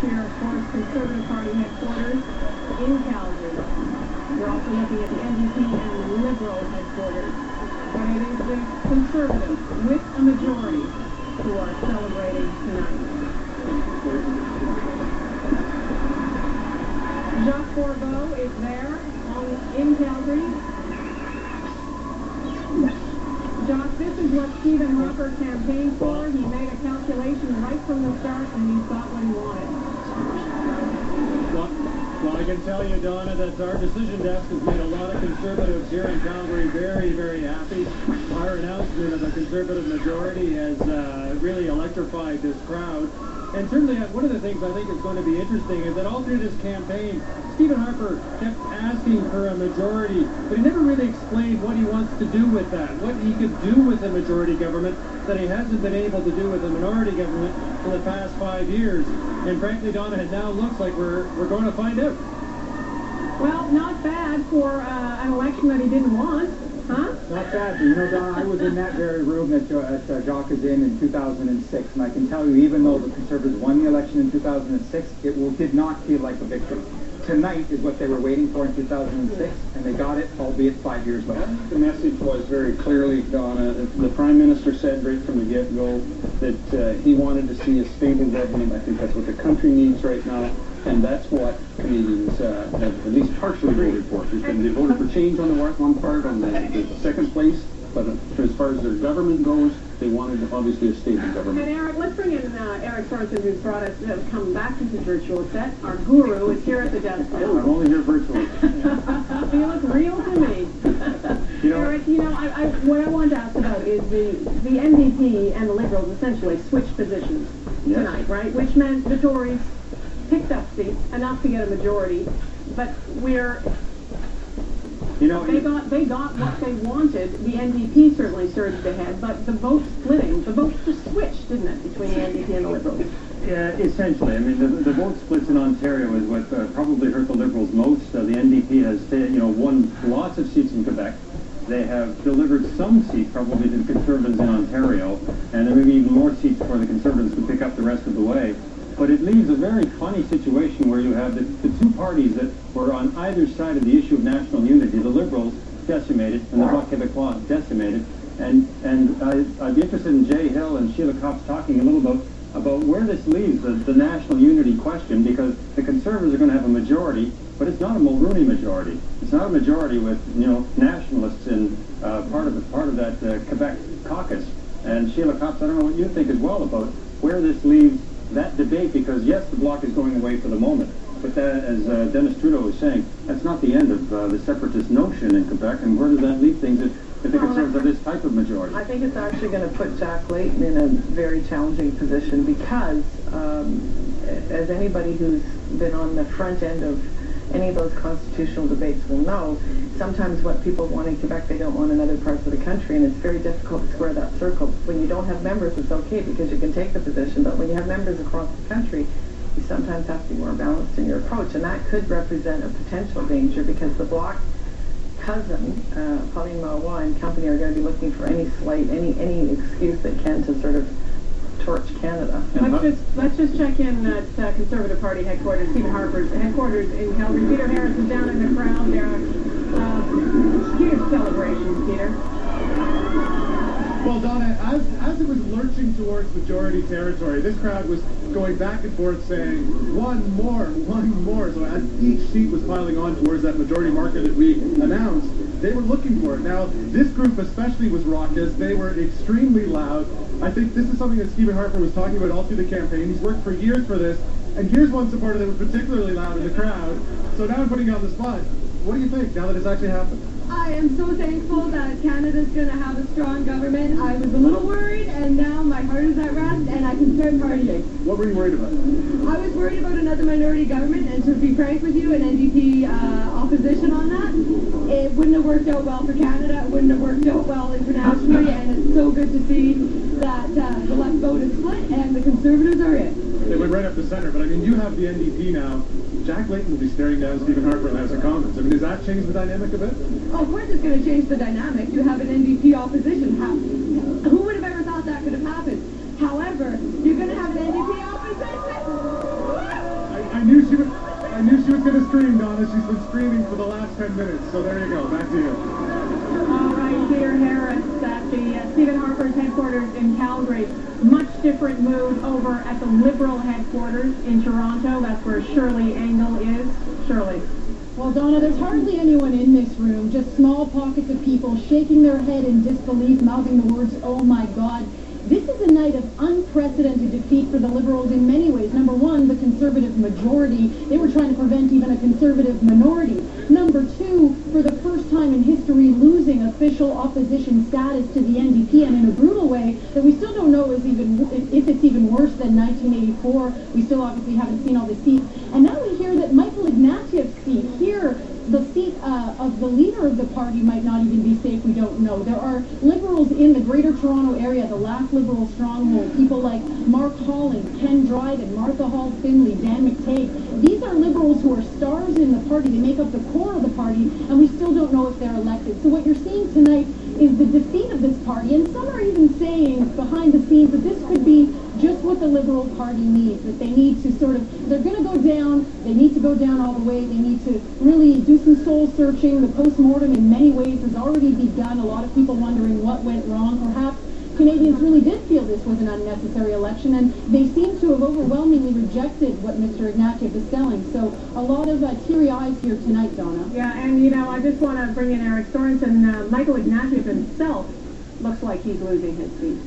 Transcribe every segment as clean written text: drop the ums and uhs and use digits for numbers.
we are, of course, Conservative Party headquarters in Calgary. We're also looking at the NDP and the Liberal headquarters. But it is the Conservatives, with a majority, who are celebrating tonight. Jacques Bourbeau is there in Calgary. Jacques, this is what Stephen Harper campaigned for. He made a calculation right from the start, and he got what he wanted. Well, I can tell you, Donna, that our decision desk has made a lot of Conservatives here in Calgary very, very happy. Our announcement of a Conservative majority has really electrified this crowd. And certainly one of the things I think is going to be interesting is that all through this campaign, Stephen Harper kept asking for a majority, but he never really explained what he wants to do with that, what he could do with a majority government that he hasn't been able to do with a minority government for the past 5 years. And frankly, Donna, it now looks like we're going to find out. Well, not bad for an election that he didn't want, huh? Not bad. You know, Donna, I was in that very room that Jacques is in 2006, and I can tell you, even though the Conservatives won the election in 2006, it did not feel like a victory. Tonight is what they were waiting for in 2006, and they got it, albeit 5 years later. The message was very clearly, Donna, the Prime Minister said right from the get-go that he wanted to see a stable government. I think that's what the country needs right now, and that's what Canadians have at least partially voted for. They voted for change on the one part, on the second place, but as far as their government goes, they wanted obviously a stable government. And Eric, let's bring in Eric Sorensen, who's brought us, come back to his virtual set. Our guru is here at the desk now. I'm only here virtually. You look real to me. Eric, what I wanted to ask about is the NDP and the Liberals essentially switched positions tonight, right? Which meant the Tories picked up seats, enough to get a majority, but they got what they wanted. The NDP certainly surged ahead, but the vote just switched, didn't it, between the NDP and the Liberals? Yeah, essentially. I mean, the vote splits in Ontario is what probably hurt the Liberals most. The NDP has, won lots of seats in Quebec. They have delivered some seats probably to the Conservatives in Ontario, and there may be even more seats for the Conservatives to pick up the rest of the way. But it leaves a very funny situation where you have the two parties that were on either side of the issue of national unity, the Liberals decimated and the Bloc Québécois decimated. And I'd be interested in Jay Hill and Sheila Copps talking a little about where this leaves the national unity question, because the Conservatives are going to have a majority, but it's not a Mulroney majority. It's not a majority with nationalists in part of that Quebec caucus. And Sheila Copps, I don't know what you think as well about where this leaves that debate, because yes, the Bloc is going away for the moment, but that, as Dennis Trudeau was saying, that's not the end of the separatist notion in Quebec. And where does that leave things if the Conservatives have this type of majority? I think it's actually going to put Jack Layton in a very challenging position, because as anybody who's been on the front end of any of those constitutional debates will know, sometimes what people want in Quebec, they don't want in other parts of the country, and it's very difficult to square that circle. When you don't have members, it's okay because you can take the position, but when you have members across the country, you sometimes have to be more balanced in your approach, and that could represent a potential danger, because the Bloc cousin, Pauline Marois and company, are going to be looking for any excuse they can to sort of torch Canada. Let's just check in at Conservative Party headquarters, Stephen Harper's headquarters in Calgary. Peter Harris is down in the crowd there. Huge celebrations, Peter. Well, Donna, as it was lurching towards majority territory, this crowd was going back and forth saying, one more. So as each seat was piling on towards that majority marker that we announced, they were looking for it. Now, this group especially was raucous. They were extremely loud. I think this is something that Stephen Harper was talking about all through the campaign. He's worked for years for this. And here's one supporter that was particularly loud in the crowd. So now I'm putting you on the spot. What do you think now that it's actually happened? I am so thankful that Canada's going to have a strong government. I was a little worried, and now my heart is at rest, and I can start partying. What were you worried about? I was worried about another minority government, and to be frank with you, an NDP opposition on that. It wouldn't have worked out well for Canada. It wouldn't have worked out well internationally, and it's so good to see that the left vote is split, and the Conservatives are in. They went right up the center, but I mean, you have the NDP now. Jack Layton will be staring down Stephen Harper in the House of Commons. I mean, does that change the dynamic a bit? Oh, of course it's going to change the dynamic. You have an NDP opposition. Who would have ever thought that could have happened? However, you're going to have an NDP opposition. I knew she was going to scream, Donna. She's been screaming for the last 10 minutes. So there you go. Back to you. All right, Peter Harris at the Stephen Harper's headquarters in Calgary. Much different mood over at the Liberal headquarters in Toronto. That's where Shirley Engel is. Shirley. Well, Donna, there's hardly anyone in this room, just small pockets of people shaking their head in disbelief, mouthing the words, "Oh my God." This is a night of unprecedented defeat for the Liberals in many ways. Number one, the Conservative majority. They were trying to prevent even a Conservative minority. Number two, for the first time in history, losing official opposition status to the NDP, and in a brutal way that we still don't know if it's even worse than 1984. We still obviously haven't seen all the seats. And now we hear that Michael Ignatieff's seat here, the seat of the leader of the party, might not even be safe. We don't know. There are Liberals in the Greater Toronto area, the last Liberal stronghold, people like Mark Holland, Ken Dryden, Martha Hall Finley, Dan McTague. These are Liberals who are stars in the party. They make up the core of the party, and we still don't know if they're elected. So what you're seeing tonight is the defeat of this party, and some are even saying behind the scenes that this could be just what the Liberal Party needs, that they need to they're going to go down, they need to go down all the way, they need to really do some soul searching. The post-mortem in many ways has already begun. A lot of people wondering what went wrong. Perhaps Canadians really did feel this was an unnecessary election, and they seem to have overwhelmingly rejected what Mr. Ignatieff is selling. So a lot of teary eyes here tonight, Donna. Yeah, and I just want to bring in Eric Sorensen. Michael Ignatieff himself looks like he's losing his seat.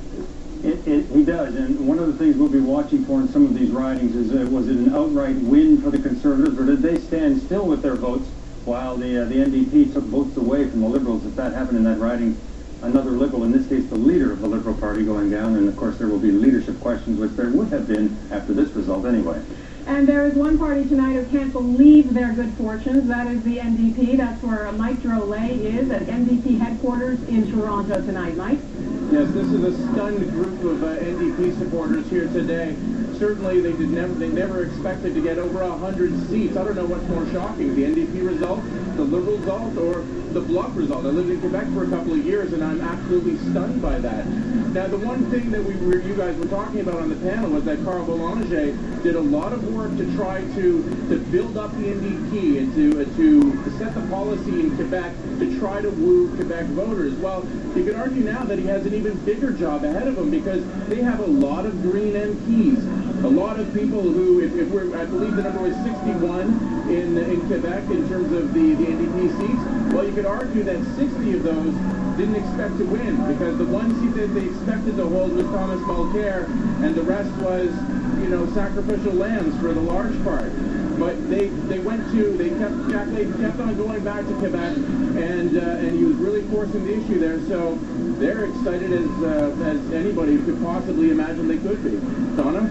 He does, and one of the things we'll be watching for in some of these ridings is was it an outright win for the Conservatives, or did they stand still with their votes while the NDP took votes away from the Liberals? If that happened in that riding, another Liberal, in this case the leader of the Liberal Party, going down, and of course there will be leadership questions, which there would have been after this result anyway. And there is one party tonight who can't believe their good fortunes. That is the NDP. That's where Mike Drolet is at NDP headquarters in Toronto tonight. Mike? Yes, this is a stunned group of NDP supporters here today. Certainly, they never expected to get over 100 seats. I don't know what's more shocking, the NDP result, the Liberal result, or the Bloc result. I lived in Quebec for a couple of years, and I'm absolutely stunned by that. Now, the one thing that you guys were talking about on the panel was that Carl Boulanger did a lot of work to try to build up the NDP and to set the policy in Quebec to try to woo Quebec voters. Well, you could argue now that he has an even bigger job ahead of him, because they have a lot of Green MPs. A lot of people who, I believe the number was 61 in Quebec in terms of the NDP seats. Well, you could argue that 60 of those didn't expect to win, because the one seat that they expected to hold was Thomas Mulcair, and the rest was, sacrificial lambs for the large part. But they kept on going back to Quebec, and he was really forcing the issue there. So they're excited as anybody could possibly imagine they could be. Donna?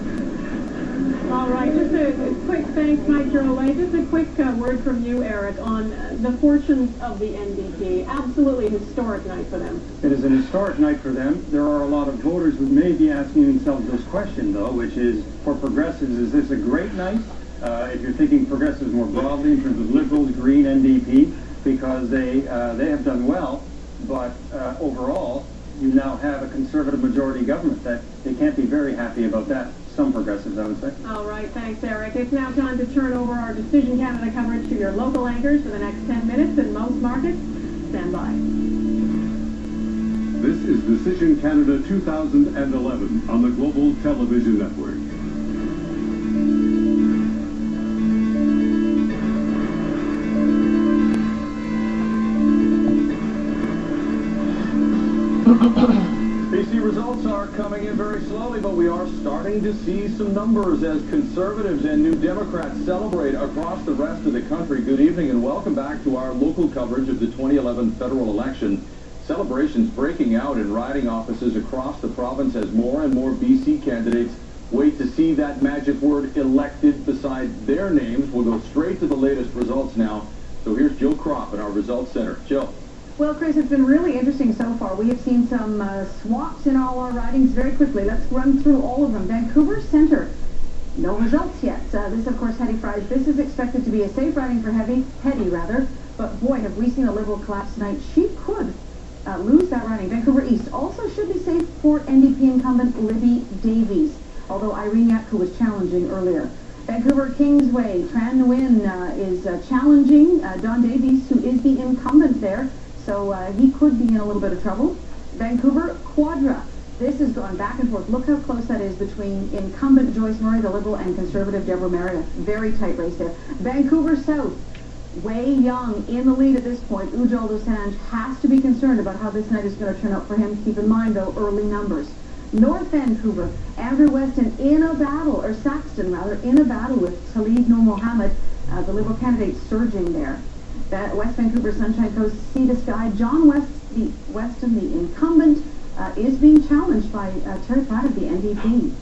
All right, just a quick thanks, Mike Drolet. Just a quick word from you, Eric, on the fortunes of the NDP. Absolutely historic night for them. It is an historic night for them. There are a lot of voters who may be asking themselves this question, though, which is, for progressives, is this a great night? If you're thinking progressives more broadly in terms of Liberals, Green, NDP, because they have done well, but overall, you now have a Conservative majority government. That they can't be very happy about that. Some progressives, I would say. All right, thanks, Eric. It's now time to turn over our Decision Canada coverage to your local anchors for the next 10 minutes in most markets. Stand by. This is Decision Canada 2011 on the Global Television Network. BC results are coming in very slowly, but we are starting to see some numbers as Conservatives and New Democrats celebrate across the rest of the country. Good evening and welcome back to our local coverage of the 2011 federal election. Celebrations breaking out in riding offices across the province as more and more BC candidates wait to see that magic word elected beside their names. We'll go straight to the latest results now. So here's Jill Kropp in our results center. Jill. Well, Chris, it's been really interesting so far. We have seen some swaps in all our ridings very quickly. Let's run through all of them. Vancouver Centre, no results yet. This, of course, Hetty Fries. This is expected to be a safe riding for Hetty, but boy, have we seen a Liberal collapse tonight. She could lose that riding. Vancouver East also should be safe for NDP incumbent Libby Davies, although Irene Yap, who was challenging earlier. Vancouver Kingsway, Tran Nguyen is challenging Don Davies, who is the incumbent there, so he could be in a little bit of trouble. Vancouver Quadra. This has gone back and forth. Look how close that is between incumbent Joyce Murray, the Liberal, and Conservative Deborah Meredith. Very tight race there. Vancouver South. Wei Young in the lead at this point. Ujjal Dosanjh has to be concerned about how this night is going to turn out for him. Keep in mind, though, early numbers. North Vancouver, Andrew Weston in a battle, or Saxton rather, in a battle with Talib Noor Mohammed, the Liberal candidate surging there. West Vancouver Sunshine Coast, Sea to Sky, John Weston, the incumbent, is being challenged by Terry Platt of the NDP.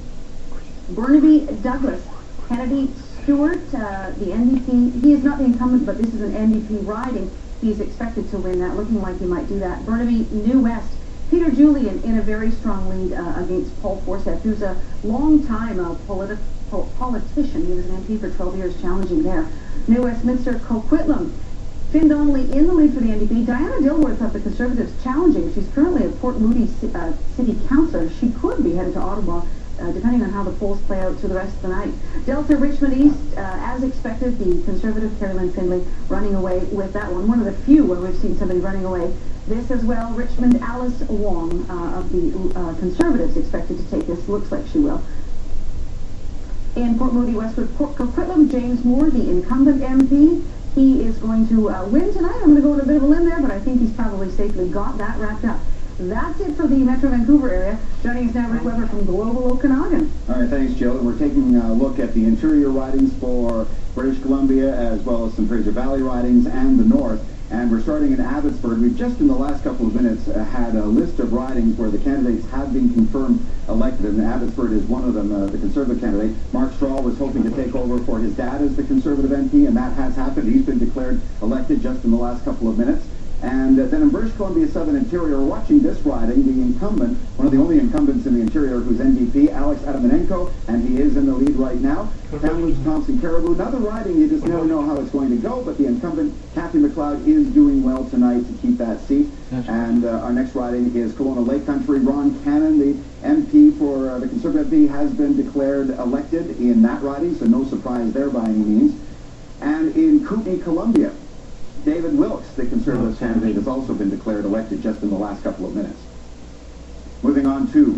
Burnaby Douglas, Kennedy Stewart, the NDP, he is not the incumbent, but this is an NDP riding. He's expected to win that, looking like he might do that. Burnaby New West, Peter Julian in a very strong lead against Paul Forsyth, who's a long-time politician. He was an MP for 12 years, challenging there. New Westminster, Coquitlam, Finn Donnelly in the lead for the NDP. Diana Dilworth of the Conservatives challenging. She's currently a Port Moody city councillor. She could be headed to Ottawa, depending on how the polls play out through the rest of the night. Delta Richmond East, as expected, the Conservative Carrie Lynn Findlay running away with that one. One of the few where we've seen somebody running away. This as well, Richmond Alice Wong of the Conservatives expected to take this. Looks like she will. In Port Moody, Westwood, Coquitlam, James Moore, the incumbent MP. He is going to win tonight. I'm going to go on a bit of a limb there, but I think he's probably safely got that wrapped up. That's it for the Metro Vancouver area. Joining us now, Rick Weber from Global Okanagan. All right, thanks, Jill. We're taking a look at the interior ridings for British Columbia, as well as some Fraser Valley ridings and the North. And we're starting in Abbotsford. We've just in the last couple of minutes had a list of ridings where the candidates have been confirmed elected, and Abbotsford is one of them, the Conservative candidate. Mark Straw was hoping to take over for his dad as the Conservative MP, and that has happened. He's been declared elected just in the last couple of minutes. And then in British Columbia Southern Interior, we're watching this riding, the incumbent, one of the only incumbents in the Interior who's NDP, Alex Adamanenko, and he is in the lead right now. Kamloops, Thompson, Caribou. Another riding, you just never know how it's going to go, but the incumbent, Kathy McLeod, is doing well tonight to keep that seat. And our next riding is Kelowna Lake Country. Ron Cannon, the MP for the Conservative MP, has been declared elected in that riding, so no surprise there by any means. And in Kootenay, Columbia, David Wilkes, the Conservative candidate, has also been declared elected just in the last couple of minutes. Moving on to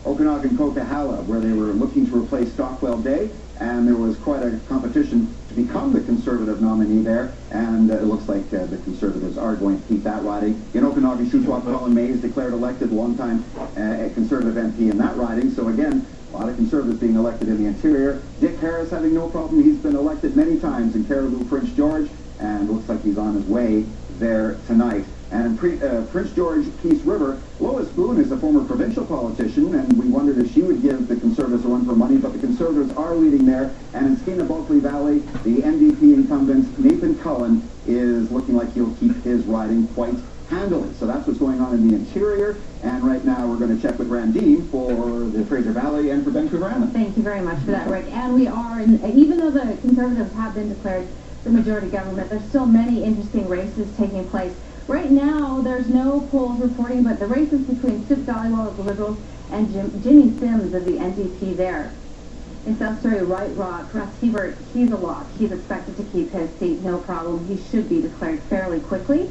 Okanagan-Coquihalla, where they were looking to replace Stockwell Day, and there was quite a competition to become the Conservative nominee there, and it looks like the Conservatives are going to keep that riding. In Okanagan, Shuswap, Colin Mays declared elected, longtime Conservative MP in that riding. So again, a lot of Conservatives being elected in the Interior. Dick Harris having no problem. He's been elected many times in Caribou, Prince George, and looks like he's on his way there tonight. And in Prince George, Peace River, Lois Boone is a former provincial politician, and we wondered if she would give the Conservatives a run for money, but the Conservatives are leading there. And in Skeena-Bulkley Valley, the NDP incumbent, Nathan Cullen, is looking like he'll keep his riding quite handily. So that's what's going on in the Interior. And right now we're going to check with Randine for the Fraser Valley and for Vancouver Island. Thank you very much for that, Rick. And we are, even though the Conservatives have been declared the majority government, there's still many interesting races taking place. Right now, there's no polls reporting, but the races between Sip Dhaliwal of the Liberals and Jimmy Sims of the NDP there. In South Surrey, White Rock, Russ Hebert, he's a lock. He's expected to keep his seat, no problem. He should be declared fairly quickly.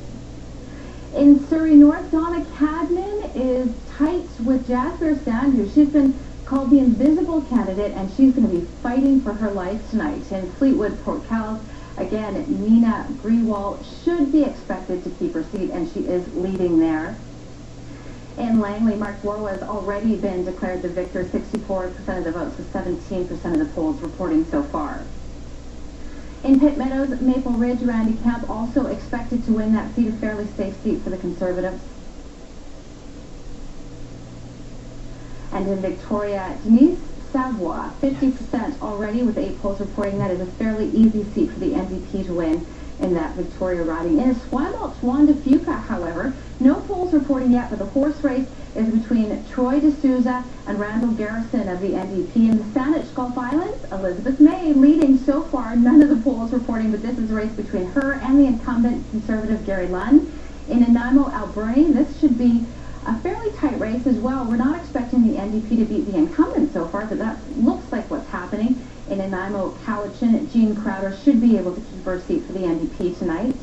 In Surrey North, Donna Cadman is tight with Jasper Sandhu. She's been called the invisible candidate, and she's going to be fighting for her life tonight. In Fleetwood, Port Calais, again, Nina Grewal should be expected to keep her seat, and she is leading there. In Langley, Mark Warwa has already been declared the victor, 64% of the votes, with 17% of the polls reporting so far. In Pitt Meadows, Maple Ridge, Randy Camp also expected to win that seat, a fairly safe seat for the Conservatives. And in Victoria, Denise Savoy, 50% already with 8 polls reporting that is a fairly easy seat for the NDP to win in that Victoria riding. In Esquimalt, Wanda Fuca, however, no polls reporting yet, but the horse race is between Troy D'Souza and Randall Garrison of the NDP. In the Saanich Gulf Islands, Elizabeth May leading so far, none of the polls reporting, but this is a race between her and the incumbent Conservative Gary Lunn. In Nanaimo, Alberni, this should be a fairly tight race as well. We're not expecting the NDP to beat the incumbent so far, but that looks like what's happening. In Nanaimo, Cowichan, Jean Crowder should be able to keep her seat for the NDP tonight.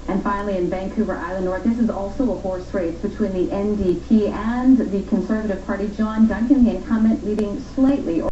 And finally, in Vancouver Island North, this is also a horse race between the NDP and the Conservative Party. John Duncan, the incumbent, leading slightly.